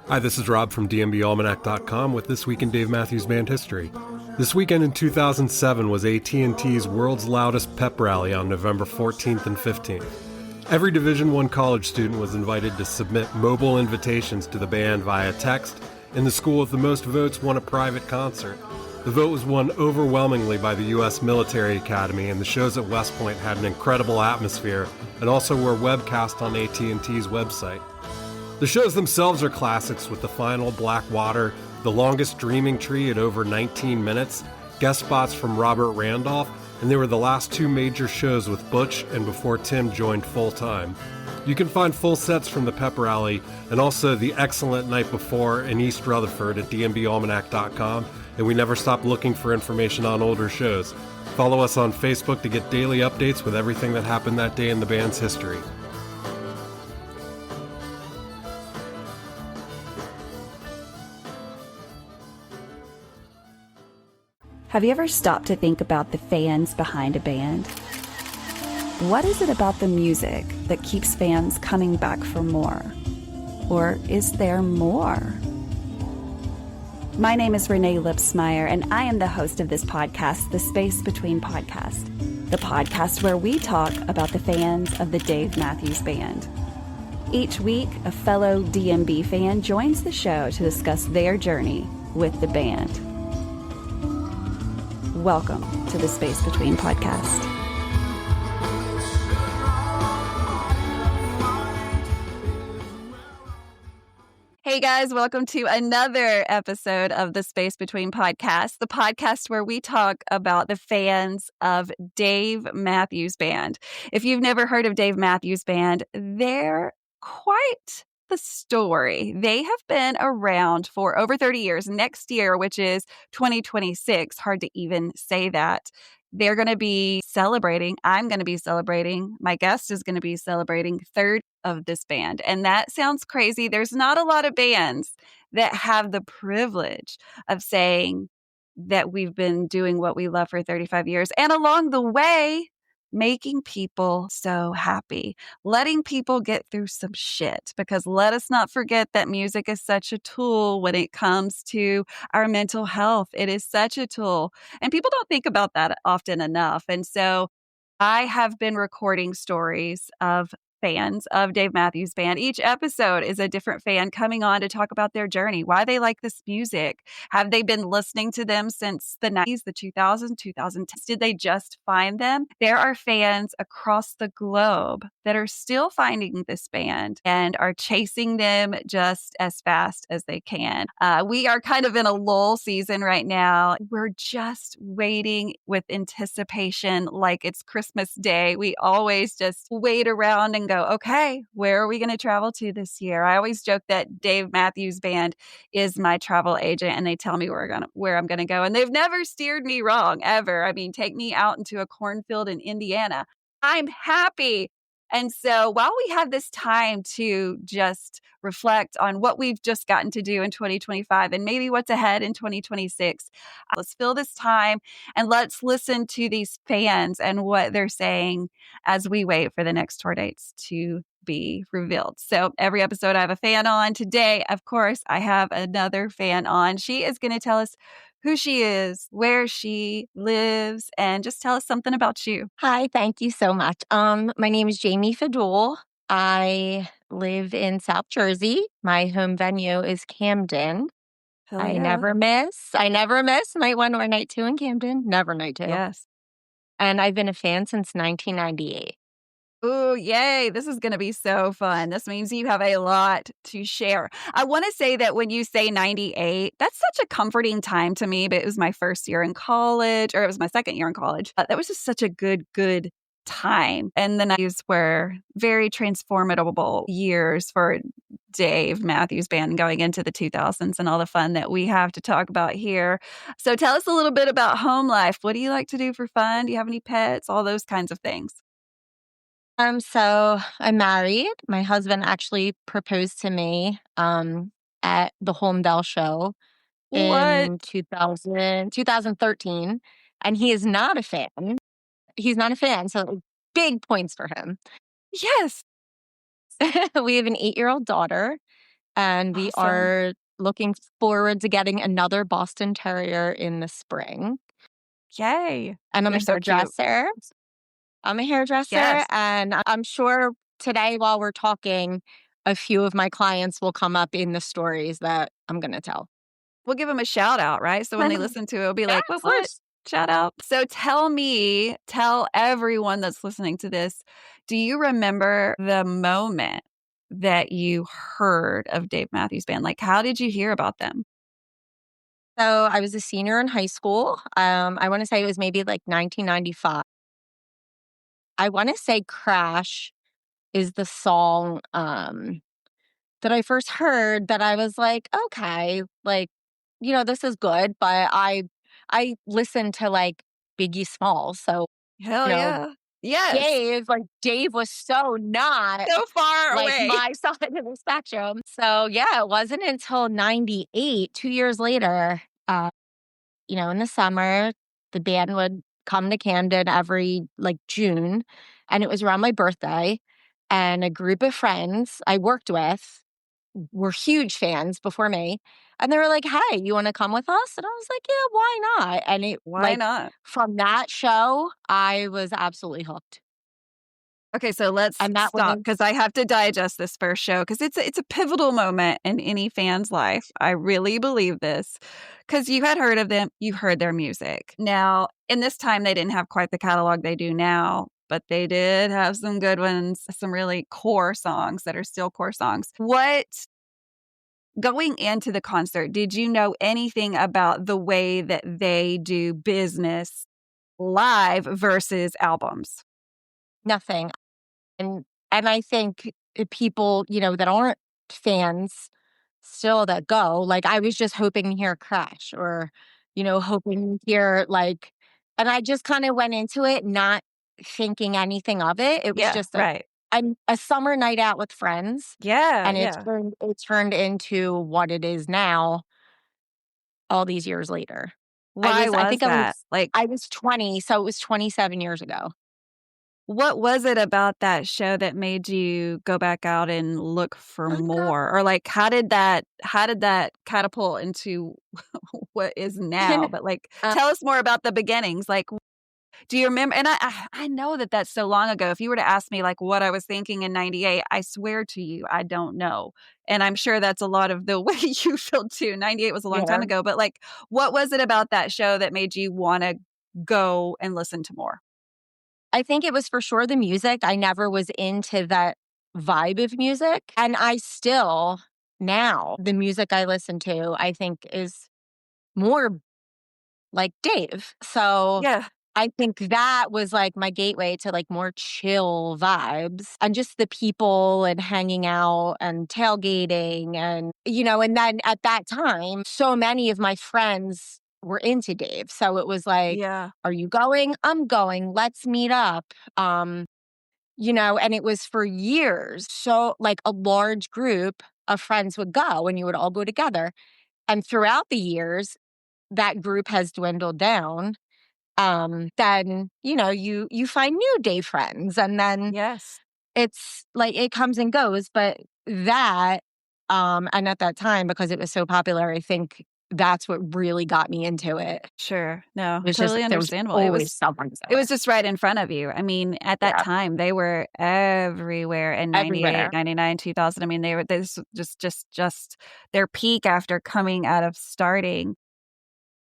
Hi, this is Rob from DMBAlmanac.com with This Week in Dave Matthews Band History. This weekend in 2007 was AT&T's World's Loudest Pep Rally on November 14th and 15th. Every Division I college student was invited to submit mobile invitations to the band via text, and the school with the most votes won a private concert. The vote was won overwhelmingly by the U.S. Military Academy, and the shows at West Point had an incredible atmosphere and also were webcast on AT&T's website. The shows themselves are classics, with the final Black Water, The Longest Dreaming Tree at over 19 minutes, guest spots from Robert Randolph, and they were the last two major shows with Butch and before Tim joined full-time. You can find full sets from the Pep Rally and also the excellent Night Before in East Rutherford at dmbalmanac.com, and we never stop looking for information on older shows. Follow us on Facebook to get daily updates with everything that happened that day in the band's history. Have you ever stopped to think about the fans behind a band? What is it about the music that keeps fans coming back for more? Or is there more? My name is Renae Lipsmeyer, and I am the host of this podcast, The Space Between Podcast, the podcast where we talk about the fans of the Dave Matthews Band. Each week, a fellow DMB fan joins the show to discuss their journey with the band. Welcome to the Space Between Podcast. Hey guys, welcome to another episode of the Space Between Podcast, the podcast where we talk about the fans of Dave Matthews Band. If you've never heard of Dave Matthews Band, they're quite the story. They have been around for over 30 years. Next year, which is 2026, hard to even say that, they're going to be celebrating. I'm going to be celebrating. My guest is going to be celebrating third of this band. And that sounds crazy. There's not a lot of bands that have the privilege of saying that we've been doing what we love for 35 years. And along the way, making people so happy, letting people get through some shit, because let us not forget that music is such a tool when it comes to our mental health. It is such a tool, and people don't think about that often enough. And so I have been recording stories of fans of Dave Matthews Band. Each episode is a different fan coming on to talk about their journey, why they like this music. Have they been listening to them since the 90s, the 2000s, 2010s? Did they just find them? There are fans across the globe that are still finding this band and are chasing them just as fast as they can. We are kind of in a lull season right now. We're just waiting with anticipation like it's Christmas Day. We always just wait around and go, okay, where are we going to travel to this year? I always joke that Dave Matthews Band is my travel agent, and they tell me where I'm going to go. And they've never steered me wrong, ever. I mean, take me out into a cornfield in Indiana. I'm happy. And so while we have this time to just reflect on what we've just gotten to do in 2025 and maybe what's ahead in 2026, let's fill this time and let's listen to these fans and what they're saying as we wait for the next tour dates to be revealed. So every episode I have a fan on. Today, of course, I have another fan on. She is going to tell us who she is, where she lives, and just tell us something about you. Hi, thank you so much. My name is Jaime Fadule. I live in South Jersey. My home venue is Camden. Hell I yeah. never miss night one or night two in Camden. Never night two. Yes. And I've been a fan since 1998. Oh, yay. This is going to be so fun. This means you have a lot to share. I want to say that when you say 98, that's such a comforting time to me, but it was my first year in college, or it was my second year in college. That was just such a good time. And the 90s were very transformable years for Dave Matthews Band going into the 2000s and all the fun that we have to talk about here. So tell us a little bit about home life. What do you like to do for fun? Do you have any pets? All those kinds of things. So I'm married. My husband actually proposed to me at the Holmdel show in 2013, and he is not a fan. He's not a fan, so big points for him. Yes. We have an 8-year-old daughter, And we Awesome. are looking forward to getting another Boston Terrier in the spring. Yay. And I'm They're a so cute. hairdresser. Yes. And I'm sure today while we're talking, a few of my clients will come up in the stories that I'm going to tell. We'll give them a shout out, right? So when they listen to it, it'll be Yeah, like, of what? course. Shout out. So tell everyone that's listening to this, do you remember the moment that you heard of Dave Matthews Band? Like, how did you hear about them? So I was a senior in high school. I want to say it was maybe like 1995. I want to say Crash is the song that I first heard that I was like, okay, like, this is good. But I listened to like Biggie Smalls. So, Hell you know, yeah. Yes. Dave was so not So far like away. my side of the spectrum. So yeah, it wasn't until 98, 2 years later, in the summer, the band would come to Camden every like June, and it was around my birthday. And a group of friends I worked with were huge fans before me. And they were like, hey, you want to come with us? And I was like, yeah, why not? And it Why not? from that show, I was absolutely hooked. Okay, so let's And that stop was because I have to digest this first show because it's a pivotal moment in any fan's life. I really believe this because you had heard of them, you heard their music. Now, in this time, they didn't have quite the catalog they do now, but they did have some good ones, some really core songs that are still core songs. Going into the concert, did you know anything about the way that they do business live versus albums? nothing. And I think people, that aren't fans still that go, like, I was just hoping to hear Crash or, hoping to hear, and I just kinda went into it not thinking anything of it. It was Yeah, just right. a summer night out with friends, Yeah, and yeah. it turned into what it is now all these years later. Why I was think that? Like, I was 20, so it was 27 years ago. what was it about that show that made you go back out and look for more? Or like how did that catapult into what is now? But like Uh, tell us more about the beginnings. Like do you remember and I know that that's so long ago. If you were to ask me like what I was thinking in 98, I swear to you, I don't know. And I'm sure that's a lot of the way you feel too. 98 was a long time yeah. ago, but like what was it about that show that made you want to go and listen to more? I think it was for sure the music. I never was into that vibe of music. And I still, now, the music I listen to, I think is more like Dave. So Yeah. I think that was like my gateway to like more chill vibes and just the people and hanging out and tailgating. And then at that time, so many of my friends were into Dave. So it was like, Yeah. are you going? I'm going. Let's meet up. And it was for years. So like a large group of friends would go and you would all go together. And throughout the years, that group has dwindled down. Then, you find new day friends and then Yes. it's like it comes and goes. But and at that time, because it was so popular, I think that's what really got me into it. Sure. No, It was just totally there was understandable. It always was someone it there. was just right in front of you. I mean, at that Yeah, time, they were everywhere in 98, everywhere. 99, 2000. I mean, they were this just their peak after coming out of starting.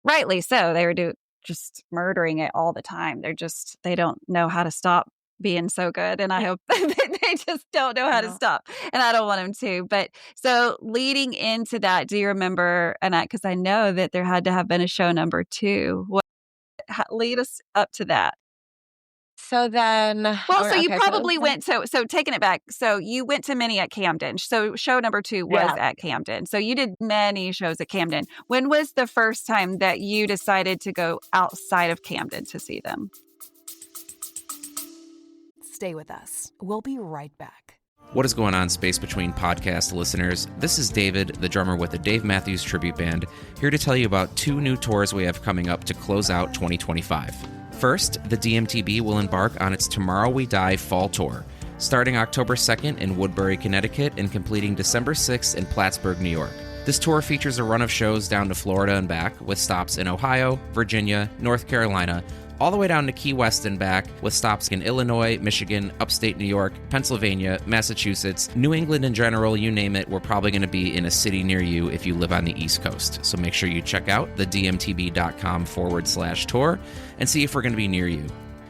Rightly so. They were just murdering it all the time. They don't know how to stop being so good. And I hope that they just don't know how to No. stop. And I don't want them to. But so leading into that, do you remember? And because I know that there had to have been a show number two. Lead us up to that. So then, Well, so you okay, so probably went so taking it back. So you went to many at Camden. So show number 2 was yeah. at Camden. So you did many shows at Camden. When was the first time that you decided to go outside of Camden to see them? Stay with us. We'll be right back. What is going on, Space Between podcast listeners? This is David, the drummer with the Dave Matthews Tribute Band, here to tell you about 2 new tours we have coming up to close out 2025. First, the DMTB will embark on its Tomorrow We Die Fall Tour. starting October 2nd in Woodbury, Connecticut, and completing December 6th in Plattsburgh, New York. This tour features a run of shows down to Florida and back, with stops in Ohio, Virginia, North Carolina, all the way down to Key West and back, with stops in Illinois, Michigan, upstate New York, Pennsylvania, Massachusetts, New England in general, you name it. We're probably going to be in a city near you if you live on the East Coast. So make sure you check out thedmtb.com/tour and see if we're going to be near you.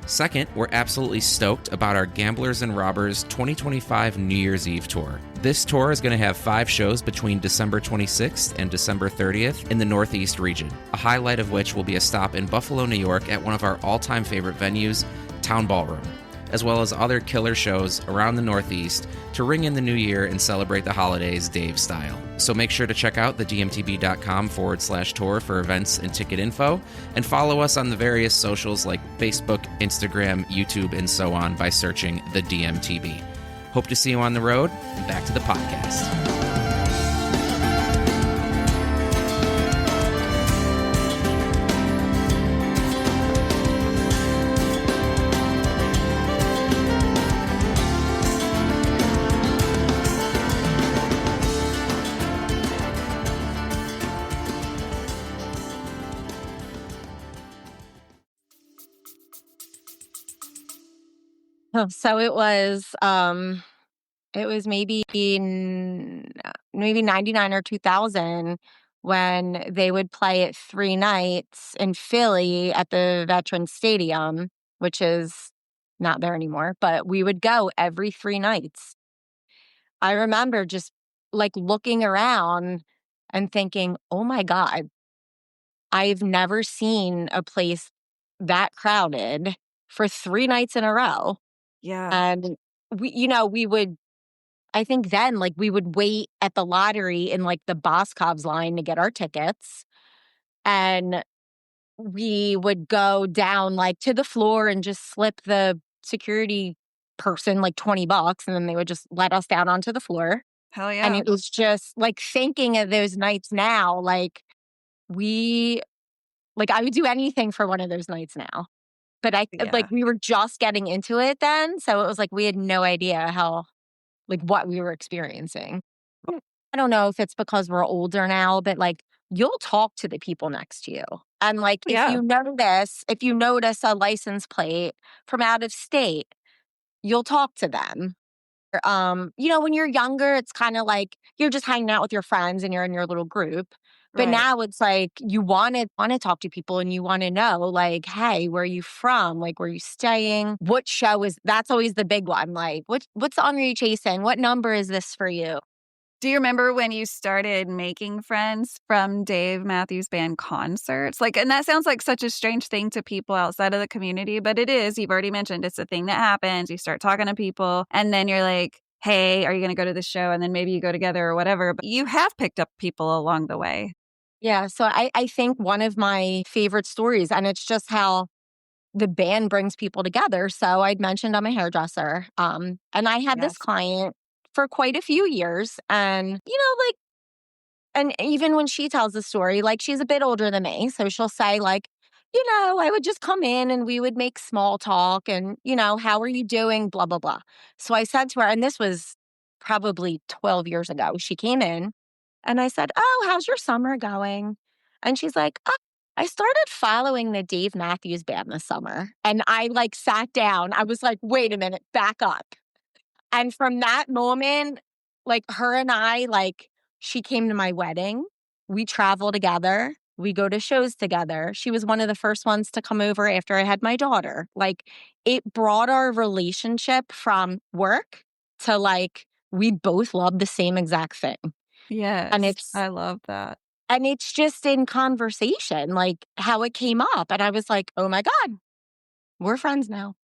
Second, we're absolutely stoked about our Gamblers and Robbers 2025 New Year's Eve tour. This tour is going to have 5 shows between December 26th and December 30th in the Northeast region, a highlight of which will be a stop in Buffalo, New York at one of our all-time favorite venues, Town Ballroom, as well as other killer shows around the Northeast to ring in the new year and celebrate the holidays Dave style. So make sure to check out the dmtb.com/tour for events and ticket info, and follow us on the various socials like Facebook, Instagram, YouTube, and so on by searching the DMTB. Hope to see you on the road, and back to the podcast. So it was maybe 99 or 2000 when they would play it 3 nights in Philly at the Veterans Stadium, which is not there anymore, but we would go every 3 nights. I remember just like looking around and thinking, "Oh my God, I've never seen a place that crowded for 3 nights in a row." Yeah. And we would, I think then, like, we would wait at the lottery in like the Boscov's line to get our tickets. And we would go down like to the floor and just slip the security person like $20, and then they would just let us down onto the floor. Hell And yeah. it was just like thinking of those nights now, like I would do anything for one of those nights now. But Yeah. we were just getting into it then. So it was like we had no idea what we were experiencing. I don't know if it's because we're older now, but like you'll talk to the people next to you. And like if Yeah. you notice a license plate from out of state, you'll talk to them. When you're younger, it's kind of like you're just hanging out with your friends and you're in your little group. But Right. now it's like you want to talk to people and you want to know, like, hey, where are you from? Like, where are you staying? What show is that's always the big one. Like, what song are you chasing? What number is this for you? Do you remember when you started making friends from Dave Matthews Band concerts? Like, and that sounds like such a strange thing to people outside of the community, but it is. You've already mentioned it's a thing that happens. You start talking to people and then you're like, hey, are you going to go to the show? And then maybe you go together or whatever. But you have picked up people along the way. Yeah. So I think one of my favorite stories, and it's just how the band brings people together. So I'd mentioned I'm a hairdresser. And I had this Yes. client for quite a few years. And, and even when she tells the story, like she's a bit older than me. So she'll say, like, I would just come in and we would make small talk and, how are you doing? Blah, blah, blah. So I said to her, and this was probably 12 years ago, she came in and I said, "Oh, how's your summer going?" And she's like, "Oh, I started following the Dave Matthews Band this summer." And I like sat down. I was like, "Wait a minute, back up." And from that moment, like her and I, like she came to my wedding. We travel together. We go to shows together. She was one of the first ones to come over after I had my daughter. Like it brought our relationship from work to like we both love the same exact thing. Yes. And I love that. it's just in conversation, like how it came up. And I was like, oh my God, we're friends now.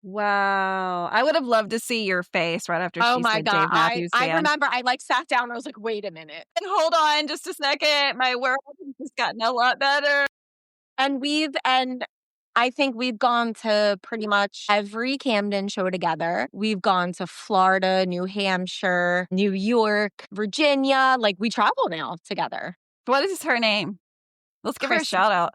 Wow. I would have loved to see your face right after Oh she my said God. Dave Matthews I Band. remember I like sat down and I was like, wait a minute. And hold on just a second. My world has just gotten a lot better. And I think we've gone to pretty much every Camden show together. We've gone to Florida, New Hampshire, New York, Virginia. Like we travel now together. What is her name? Let's give her a Christy. shout out.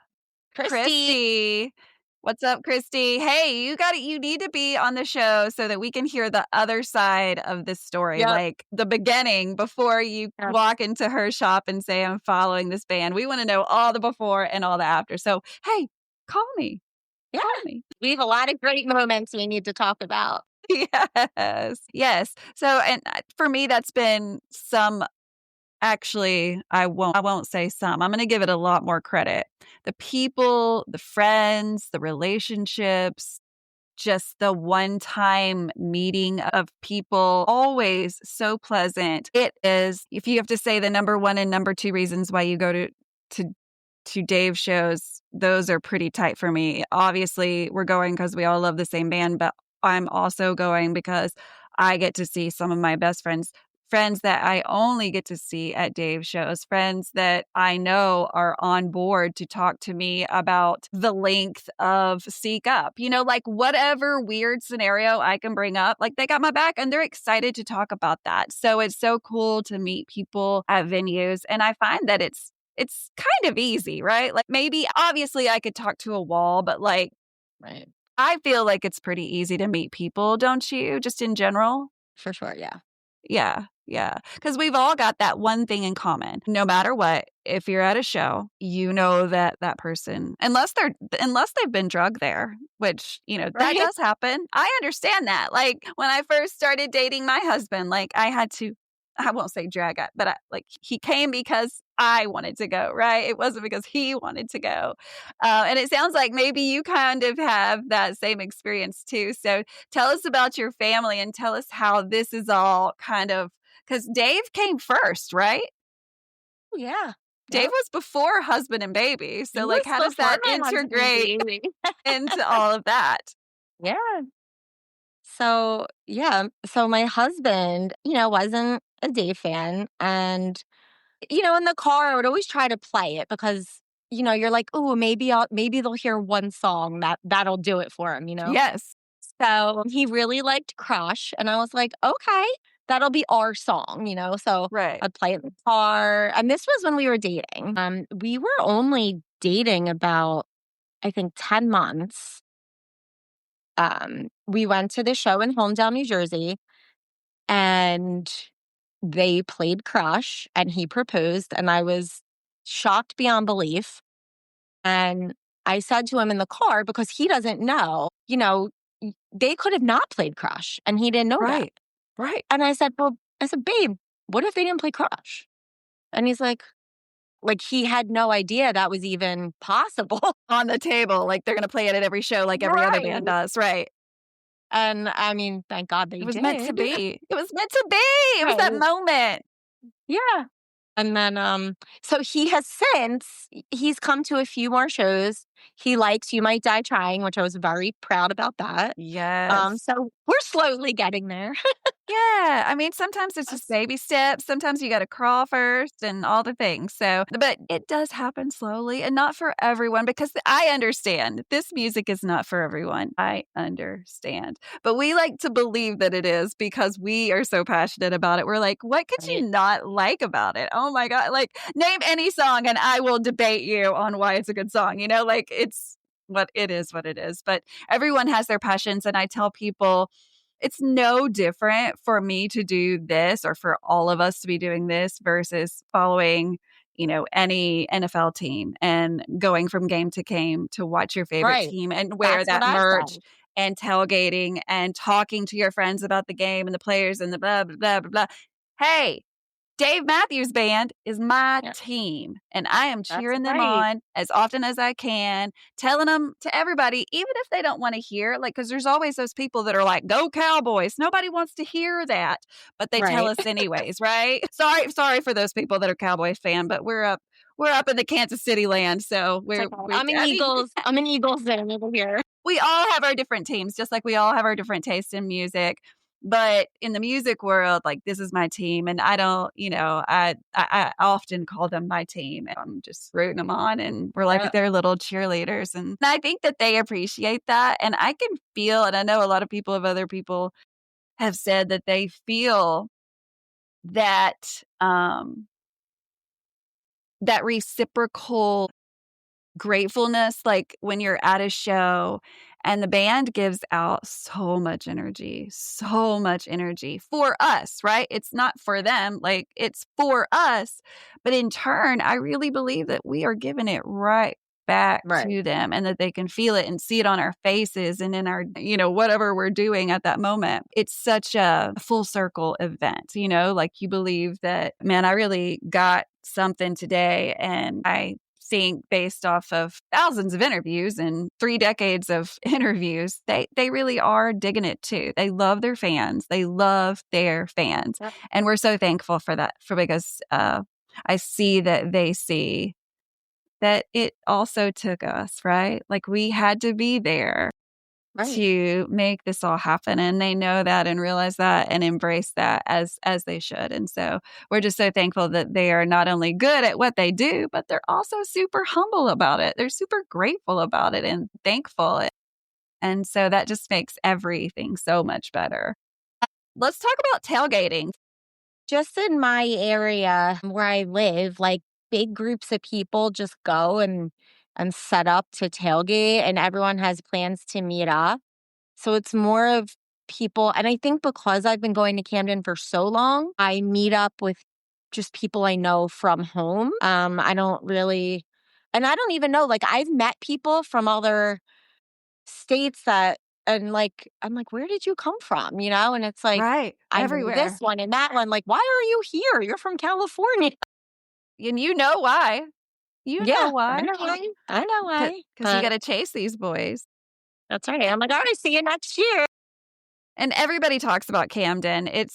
Christy. Christy. What's up, Christy? Hey, you need to be on the show so that we can hear the other side of this story, Yep. like the beginning before you walk into her shop and say, I'm following this band. We want to know all the before and all the after. So, hey, call me. Yeah. Call me. We have a lot of great moments we need to talk about. Yes. Yes. So, and for me, that's been some. Actually, I won't say some. I'm going to give it a lot more credit. The people, the friends, the relationships, just the one-time meeting of people, always so pleasant. It is, if you have to say the number one and number two reasons why you go to Dave shows, those are pretty tight for me. Obviously, we're going because we all love the same band, but I'm also going because I get to see some of my best friends that I only get to see at Dave shows, friends that I know are on board to talk to me about the length of Seek Up. Like whatever weird scenario I can bring up, like they got my back and they're excited to talk about that. So it's so cool to meet people at venues. And I find that it's kind of easy, right? Like maybe obviously I could talk to a wall, but like Right. I feel like it's pretty easy to meet people, don't you? Just in general? For sure. Yeah. Yeah. Yeah. Because we've all got that one thing in common. No matter what, if you're at a show, you know that person, unless they've been drugged there, which, that Right. does happen. I understand that. Like when I first started dating my husband, like I had to, I won't say drag it, but he came because I wanted to go, right? It wasn't because he wanted to go. And it sounds like maybe you kind of have that same experience too. So tell us about your family and tell us how this is all kind of, because Dave came first, right? Oh, yeah. Dave Yep. was before husband and baby. So He like, was how does before that my husband and integrate baby. into all of that? Yeah. So, yeah. So my husband, wasn't a Dave fan. And, in the car, I would always try to play it because, you're like, oh, maybe they'll hear one song that'll do it for him, Yes. So he really liked Crush. And I was like, okay, that'll be our song, So Right. I'd play it in the car. And this was when we were dating. We were only dating about, I think, 10 months. We went to the show in Holmdel, New Jersey, and they played Crush and he proposed, and I was shocked beyond belief. And I said to him in the car, because he doesn't know, they could have not played Crush and he didn't know that. Right. Right. And I said, babe, what if they didn't play Crush? And he's like he had no idea that was even possible. On the table, like they're going to play it at every show like every other band does. Right. And I mean, thank God they did. It was meant to be. It was meant to be. It was that moment. Yeah. And then, so he's come to a few more shows. He likes You Might Die Trying, which I was very proud about that. Yes. So we're slowly getting there. Yeah. I mean, sometimes it's just baby steps. Sometimes you got to crawl first and all the things. So, but it does happen slowly and not for everyone, because I understand this music is not for everyone. I understand. But we like to believe that it is because we are so passionate about it. We're like, what could you not like about it? Oh my God. Like, name any song and I will debate you on why it's a good song. Like it's what it is. But everyone has their passions. And I tell people, it's no different for me to do this or for all of us to be doing this versus following, any NFL team and going from game to game to watch your favorite team and wear that merch and tailgating and talking to your friends about the game and the players and the blah, blah, blah, blah, blah. Hey, Dave Matthews Band is my team, and I am cheering them on as often as I can, telling them to everybody, even if they don't want to hear, like, because there's always those people that are like, go Cowboys. Nobody wants to hear that, but they tell us anyways, right? Sorry for those people that are Cowboys fan, but we're up in the Kansas City land, so I'm an Eagles fan over here. We all have our different teams, just like we all have our different tastes in music. But in the music world, like, this is my team. And I don't, I often call them my team. And I'm just rooting them on. And we're like their little cheerleaders. And I think that they appreciate that. And I can feel, and I know a lot of other people have said that they feel that, that reciprocal gratefulness, like when you're at a show and the band gives out so much energy for us, right? It's not for them, like it's for us. But in turn, I really believe that we are giving it right back to them, and that they can feel it and see it on our faces and in our, whatever we're doing at that moment. It's such a full circle event, like you believe that, man, I really got something today. And I think based off of thousands of interviews and 3 decades of interviews, they really are digging it too. They love their fans. They love their fans. Yep. And we're so thankful for that, because I see that they see that it also took us, right? Like we had to be there to make this all happen. And they know that and realize that and embrace that as they should. And so we're just so thankful that they are not only good at what they do, but they're also super humble about it. They're super grateful about it and thankful. And so that just makes everything so much better. Let's talk about tailgating. Just in my area where I live, like big groups of people just go and set up to tailgate, and everyone has plans to meet up. So it's more of people, and I think because I've been going to Camden for so long, I meet up with just people I know from home. I don't really, and I don't even know, like I've met people from other states that, and like, I'm like, where did you come from? And it's like, Right. I know Everywhere. this one and that one. Like, why are you here? You're from California. And you know why. You know why. I know why. I know why. Because you got to chase these boys. That's right. I'm like, all right, see you next year. And everybody talks about Camden. It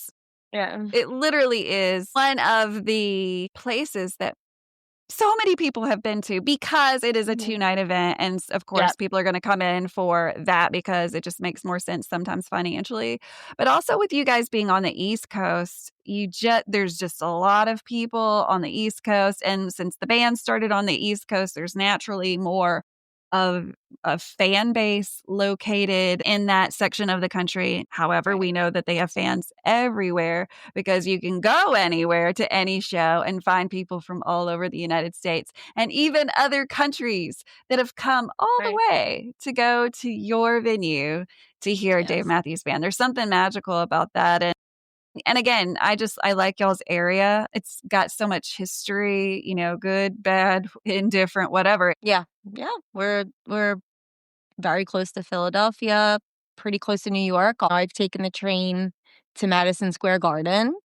literally is one of the places that so many people have been to, because it is a 2-night event. And of course, people are going to come in for that because it just makes more sense sometimes financially. But also with you guys being on the East Coast, there's just a lot of people on the East Coast. And since the band started on the East Coast, there's naturally more of a fan base located in that section of the country. However, we know that they have fans everywhere, because you can go anywhere to any show and find people from all over the United States and even other countries that have come all the way to go to your venue to hear Dave Matthews Band. There's something magical about that. And again, I like y'all's area. It's got so much history, good, bad, indifferent, whatever. Yeah. We're very close to Philadelphia, pretty close to New York. I've taken the train to Madison Square Garden,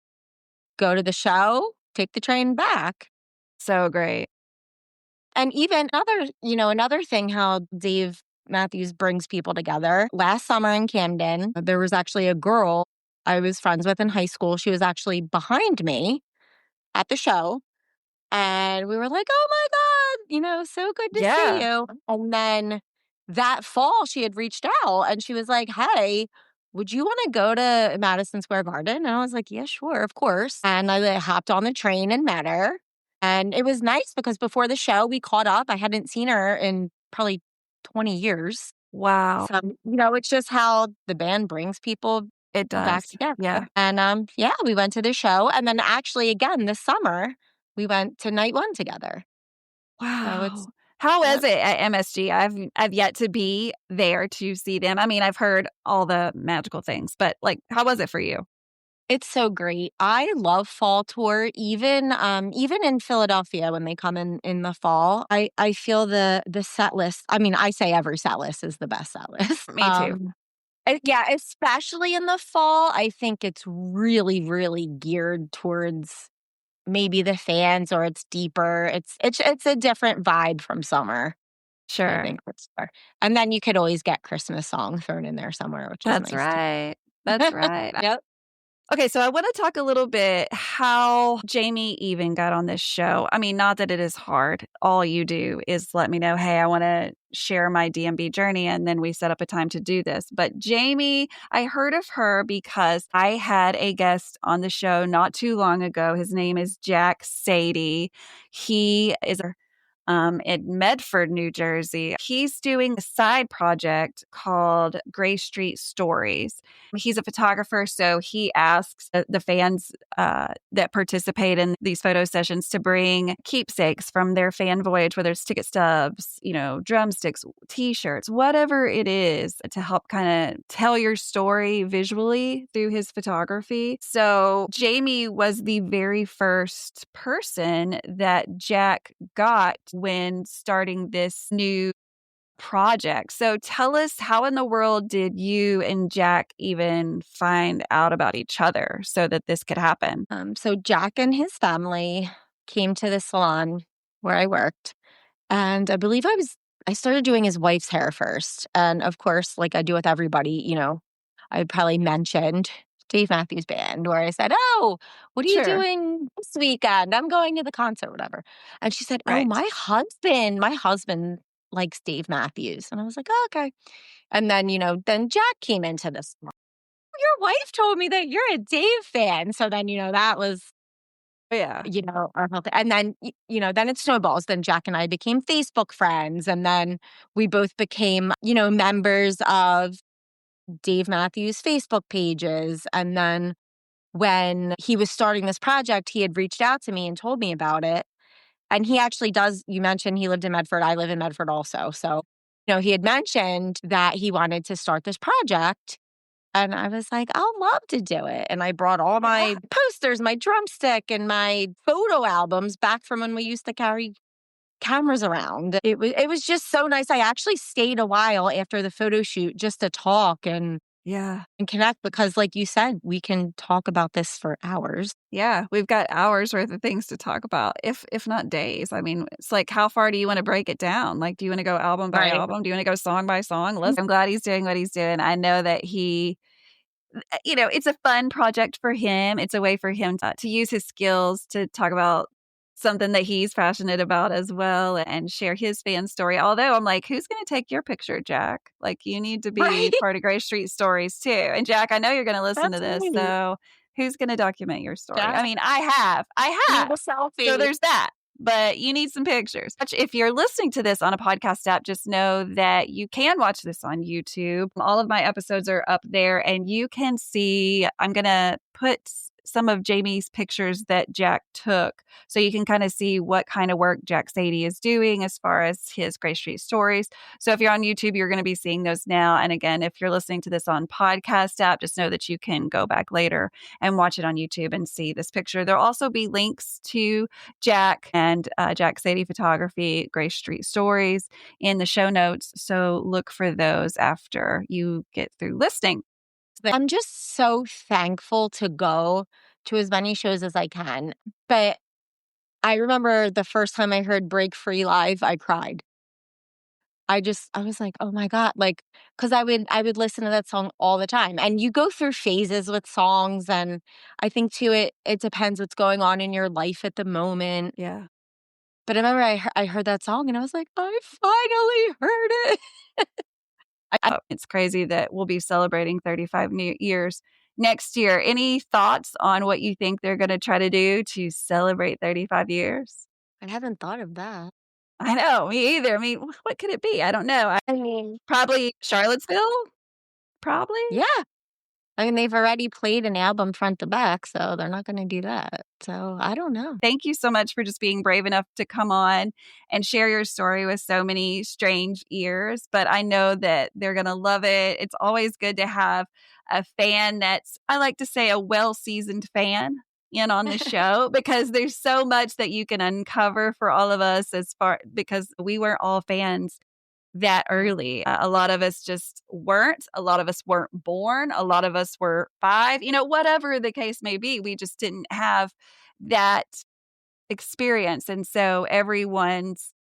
go to the show, take the train back. So great. And even another thing how Dave Matthews brings people together. Last summer in Camden, there was actually a girl I was friends with in high school. She was actually behind me at the show. And we were like, oh my God, so good to see you. And then that fall, she had reached out and she was like, hey, would you want to go to Madison Square Garden? And I was like, yeah, sure, of course. And I hopped on the train and met her. And it was nice because before the show, we caught up. I hadn't seen her in probably 20 years. Wow. So, it's just how the band brings people back together. Yeah. And we went to the show. And then actually, again, this summer, we went to night one together. Wow. So how is it at MSG? I've yet to be there to see them. I mean, I've heard all the magical things, but how was it for you? It's so great. I love fall tour. Even in Philadelphia when they come in the fall, I feel the set list. I mean, I say every set list is the best set list. Me too. Especially in the fall, I think it's really, really geared towards maybe the fans, or it's deeper. It's a different vibe from summer. Sure. I think and then you could always get Christmas song thrown in there somewhere, which is nice. That's right. Yep. Okay, so I want to talk a little bit how Jaime even got on this show. I mean, not that it is hard. All you do is let me know, hey, I want to share my DMB journey, and then we set up a time to do this. But Jaime, I heard of her because I had a guest on the show not too long ago. His name is Jack Saady. He is in Medford, New Jersey. He's doing a side project called Gray Street Stories. He's a photographer, so he asks the fans that participate in these photo sessions to bring keepsakes from their fan voyage, whether it's ticket stubs, drumsticks, t-shirts, whatever it is, to help kind of tell your story visually through his photography. So Jaime was the very first person that Jack got when starting this new project. So tell us, how in the world did you and Jack even find out about each other so that this could happen? So Jack and his family came to the salon where I worked, and I believe I started doing his wife's hair first. And of course, like I do with everybody, I probably mentioned Dave Matthews Band, where I said, "Oh, what are you Sure. doing this weekend? I'm going to the concert, whatever." And she said, "Oh, Right. my husband likes Dave Matthews." And I was like, "Oh, okay." And then, then Jack came into this. Your wife told me that you're a Dave fan. So then, that was, Yeah. our whole thing. And then, then it snowballs. Then Jack and I became Facebook friends. And then we both became, members of Dave Matthews Facebook pages. And then when he was starting this project, he had reached out to me and told me about it. And he actually does, you mentioned he lived in Medford. I live in Medford also. So, he had mentioned that he wanted to start this project. And I was like, I'll love to do it. And I brought all my posters, my drumstick, and my photo albums back from when we used to carry cameras around. It was just so nice. I actually stayed a while after the photo shoot just to talk and connect, because like you said, we can talk about this for hours. Yeah, we've got hours worth of things to talk about, if not days. I mean, it's like, how far do you want to break it down? Like, do you want to go album by album? Do you want to go song by song? Listen, I'm glad he's doing what he's doing. I know that it's a fun project for him. It's a way for him to use his skills to talk about something that he's passionate about as well and share his fan story. Although I'm like, who's going to take your picture, Jack? Like, you need to be part of Gray Street Stories too. And Jack, I know you're going to listen to this. So who's going to document your story? Jack? I mean, I have. Need a selfie. So there's that. But you need some pictures. If you're listening to this on a podcast app, just know that you can watch this on YouTube. All of my episodes are up there, and you can see, I'm going to put some of Jaime's pictures that Jack took, so you can kind of see what kind of work Jack Saady is doing as far as his Gray Street Stories. So if you're on YouTube, you're going to be seeing those now. And again, if you're listening to this on podcast app, just know that you can go back later and watch it on YouTube and see this picture. There'll also be links to Jack and Jack Saady Photography, Gray Street Stories in the show notes. So look for those after you get through listening. I'm just so thankful to go to as many shows as I can. But I remember the first time I heard Break Free live, I cried. I was like, oh my God, like, because I would listen to that song all the time. And you go through phases with songs. And I think too, it depends what's going on in your life at the moment. Yeah. But I remember I heard that song and I was like, I finally heard it. It's crazy that we'll be celebrating 35 years next year. Any thoughts on what you think they're going to try to do to celebrate 35 years? I haven't thought of that. I know, me either. I mean, what could it be? I don't know. I mean, Probably Charlottesville? Probably? yeah. I mean, they've already played an album front to back, so they're not going to do that. So I don't know. Thank you so much for just being brave enough to come on and share your story with so many strange ears. But I know that they're going to love it. It's always good to have a fan that's, I like to say, a well-seasoned fan in on the show, because there's so much that you can uncover for all of us, because we weren't all fans that early. A lot of us just weren't. A lot of us weren't born. A lot of us were 5, whatever the case may be. We just didn't have that experience. And so everyone's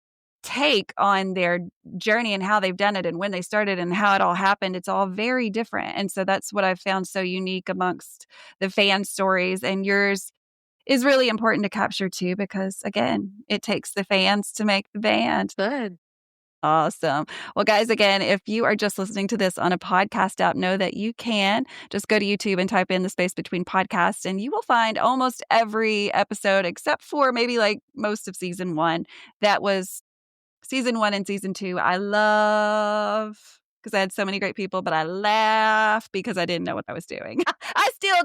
take on their journey and how they've done it and when they started and how it all happened, it's all very different. And so that's what I've found so unique amongst the fan stories. And yours is really important to capture too, because again, it takes the fans to make the band. Good. Awesome. Well, guys, again, if you are just listening to this on a podcast app, know that you can just go to YouTube and type in the space between podcasts, and you will find almost every episode, except for maybe like most of season 1, that was Season 1 and season 2, I love because I had so many great people, but I laugh because I didn't know what I was doing. I still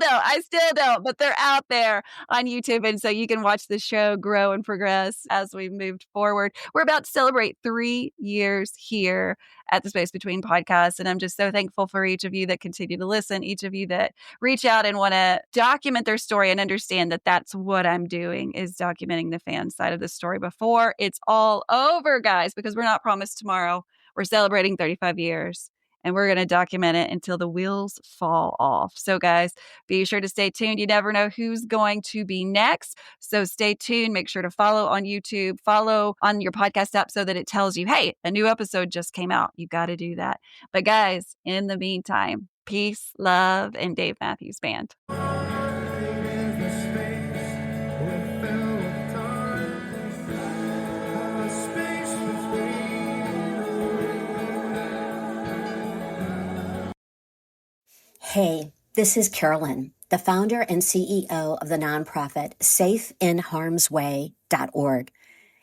don't, but they're out there on YouTube. And so you can watch the show grow and progress as we moved forward. We're about to celebrate 3 years here at the Space Between podcast. And I'm just so thankful for each of you that continue to listen, each of you that reach out and want to document their story and understand that that's what I'm doing is documenting the fan side of the story before it's all over, guys, because we're not promised tomorrow. We're celebrating 35 years and we're going to document it until the wheels fall off. So, guys, be sure to stay tuned. You never know who's going to be next. So stay tuned. Make sure to follow on YouTube, follow on your podcast app so that it tells you, hey, a new episode just came out. You got to do that. But, guys, in the meantime, peace, love, and Dave Matthews Band. Hey, this is Carolyn, the founder and CEO of the nonprofit safeinharmsway.org.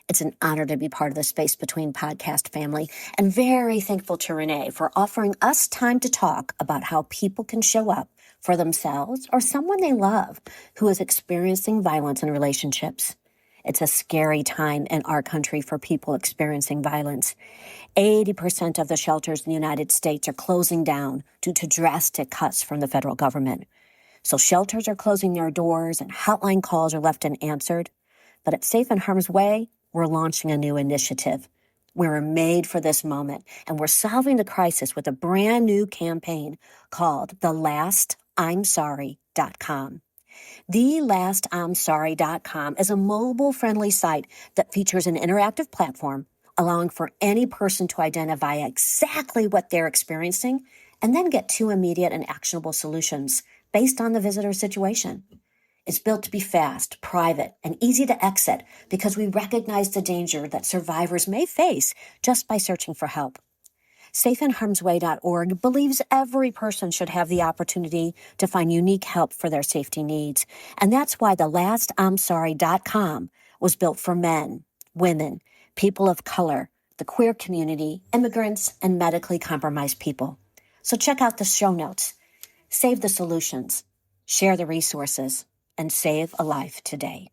It's an honor to be part of the Space Between podcast family and very thankful to Renae for offering us time to talk about how people can show up for themselves or someone they love who is experiencing violence in relationships. It's a scary time in our country for people experiencing violence. 80% of the shelters in the United States are closing down due to drastic cuts from the federal government. So shelters are closing their doors and hotline calls are left unanswered. But at Safe in Harm's Way, we're launching a new initiative. We're made for this moment, and we're solving the crisis with a brand new campaign called TheLastI'mSorry.com. TheLastI'mSorry.com is a mobile-friendly site that features an interactive platform allowing for any person to identify exactly what they're experiencing and then get 2 immediate and actionable solutions based on the visitor's situation. It's built to be fast, private, and easy to exit because we recognize the danger that survivors may face just by searching for help. SafeInHarmsWay.org believes every person should have the opportunity to find unique help for their safety needs. And that's why TheLastI'mSorry.com was built for men, women, people of color, the queer community, immigrants, and medically compromised people. So check out the show notes. Save the solutions, share the resources, and save a life today.